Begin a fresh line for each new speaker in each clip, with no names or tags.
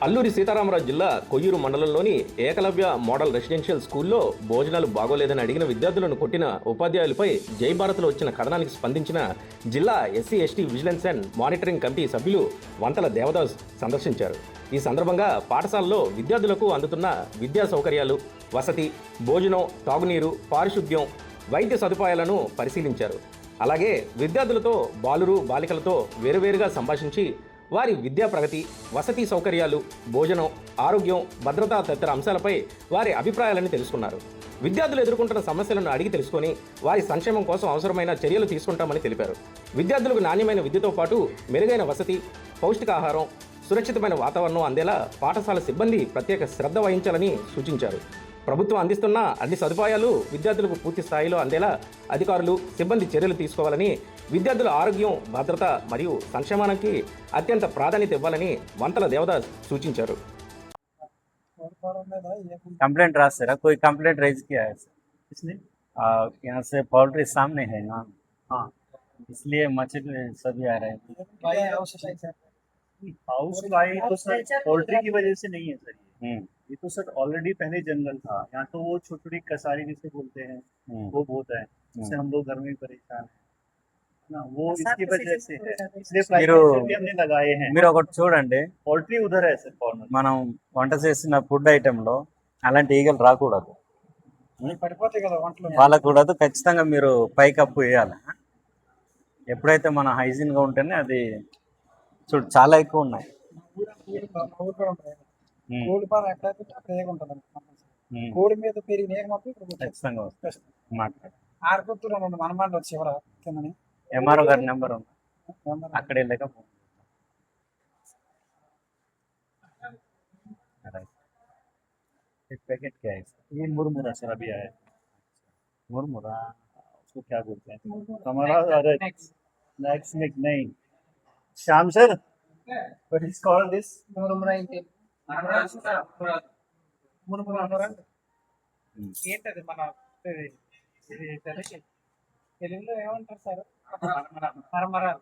అల్లూరి సీతారామరాజు జిల్లా కొయ్యూరు మండలంలోని Eklavya model residential స్కూల్లో భోజనాలు బాగోలేదని అడిగిన విద్యార్థులను కొట్టిన ఉపాధ్యాయులపై జై భారత్లో వచ్చిన కథనానికి స్పందించిన జిల్లా SC ST vigilance and monitoring committee సభ్యులు వంతల దేవదాస్ సందర్శించారు. ఈ సందర్భంగా పాఠశాలలో విద్యార్థులకు అందుతున్న విద్యా సౌకర్యాలు, వసతి, భోజనం, తాగునీరు, పారిశుద్ధ్యం, వైద్య సదుపాయాలను పరిశీలించారు. అలాగే విద్యార్థులతో బాలికలతో వేరువేరుగా సంభాషించి వారి విద్యా ప్రగతి, వసతి సౌకర్యాలు, భోజనం, ఆరోగ్యం, భద్రత తదితర అంశాలపై వారి అభిప్రాయాలను తెలుసుకున్నారు. విద్యార్థులు ఎదుర్కొంటున్న సమస్యలను అడిగి తెలుసుకొని వారి సంక్షేమం కోసం అవసరమైన చర్యలు తీసుకుంటామని తెలిపారు. విద్యార్థులకు నాణ్యమైన విద్యతో పాటు మెరుగైన వసతి, పౌష్టికాహారం, సురక్షితమైన వాతావరణం అందేలా పాఠశాల సిబ్బంది ప్రత్యేక శ్రద్ధ వహించాలని సూచించారు. ప్రభుత్వం అందిస్తున్న అన్ని సదుపాయాలు విద్యార్థులకు పూర్తి స్థాయిలో అందేలా అధికారులు, సిబ్బంది చర్యలు తీసుకోవాలని, విద్యార్థుల ఆరోగ్యం, భద్రత మరియు సంక్షేమానికి అత్యంత ప్రాధాన్యత ఇవ్వాలని వంతల దేవదాస్ సూచించారు.
कंप्लेंट रास्ते कोई कंप्लेंट रेज किया है सर?
इसने
यहाँ से पोल्ट्री सामने है ना,
हाँ
इसलिए मछली सभी आ रहे हैं।
हाउस फ्लाई तो सर पोल्ट्री की वजह से नहीं है सर, ये तो सर ऑलरेडी पहले जंगल था यहाँ, तो वो छोटी छोटी कसारी जिसे बोलते हैं वो बहुत है, इससे हम लोग घर में परेशान हैं ना, वो इसकी वजह से है, इसलिए फ्लाई भी हमने लगाए हैं।
మీరు ఒకటి చూడండి,
पोल्ट्री उधर है सर कॉर्नर,
మనం వంట చేసిన ఫుడ్ ఐటెంలో అలాంటి ఈగలు రాకూడదు,
పడిపోతాయి కదా వంటలు.
వాళ్ళకూడదు. ఖచ్చితంగా మీరు పైకప్పు వేయాలి. ఎప్పుడైతే మనం హైజీన్గా ఉంటేనే అది చూడు చాలా ఎక్కువ ఉన్నాయి.
కోడి పాలు ఎక్కడైతే అక్కడ ఏగ ఉంటుంది, కోడి మీద పెరిగిన ఏగ మొత్తం ఇక్కడ
ఖచ్చితంగా మాట్లాడు.
ఆడుకొత్తులు మనమాట వచ్చి ఎవరా కిందని
ఎంఆర్ఓ గారి నెంబర్ ఉంది, అక్కడ వెళ్ళాక पैकेट क्या है?
ये मुरमुरा सर अभी आया है,
मुरमुरा
उसको क्या बोलते हैं हमारा? अरे नेक्स्ट नहीं Shyam sir, what is called this?
ఏంటది మన తెలుగులో ఏమంటారు సార్? మరమరాలు.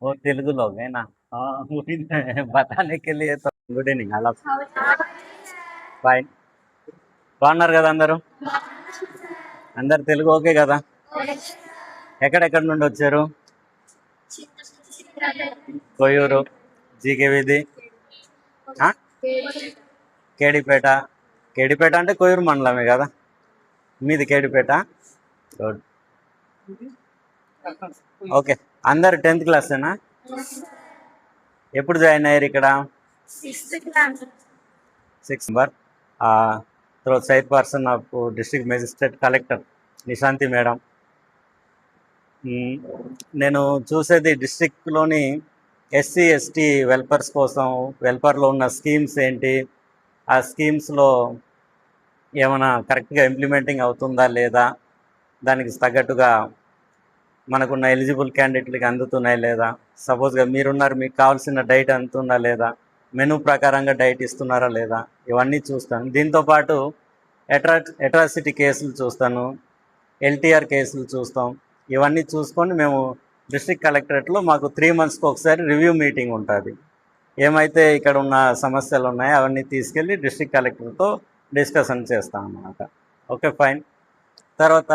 वो तेलुगु लोग है ना,
हाँ वही
बताने के लिए तो गुड ఈవినింగ్ అలా బాయ్. బాగున్నారు కదా అందరూ? అందరు తెలుగు ఓకే కదా? ఎక్కడెక్కడ నుండి వచ్చారు? కొయ్యూరు, జీకే వీధి, కేడిపేట. కేడిపేట అంటే కొయ్యూరు మండలమే కదా, మీది కేడిపేట. Good, okay. అందరు 10th క్లాసేనా? ఎప్పుడు జాయిన్ అయ్యారు ఇక్కడ? 6 number through site person of district magistrate collector Nishanthi madam. నేను చూసేది డిస్ట్రిక్ట్లోని ఎస్సీ ఎస్టీ వెల్ఫేర్స్ కోసం, వెల్ఫేర్లో ఉన్న స్కీమ్స్ ఏంటి, ఆ స్కీమ్స్లో ఏమైనా కరెక్ట్గా ఇంప్లిమెంటింగ్ అవుతుందా లేదా, దానికి తగ్గట్టుగా మనకున్న ఎలిజిబుల్ క్యాండిడేట్లకి అందుతున్నాయి లేదా, సపోజ్గా మీరున్నారు, మీకు కావాల్సిన డైట్ అందుతుందా లేదా, మెనూ ప్రకారంగా డైట్ ఇస్తున్నారా లేదా, ఇవన్నీ చూస్తాను. దీంతోపాటు అట్రాసిటీ కేసులు చూస్తాను, ఎల్టీఆర్ కేసులు చూస్తాం. ఇవన్నీ చూసుకొని మేము డిస్ట్రిక్ట్ కలెక్టరేట్లో మాకు 3 monthsకి ఒకసారి రివ్యూ మీటింగ్ ఉంటుంది. ఏమైతే ఇక్కడ ఉన్న సమస్యలు ఉన్నాయో అవన్నీ తీసుకెళ్ళి డిస్ట్రిక్ట్ కలెక్టర్తో డిస్కషన్ చేస్తాం అన్నమాట. Okay fine. తర్వాత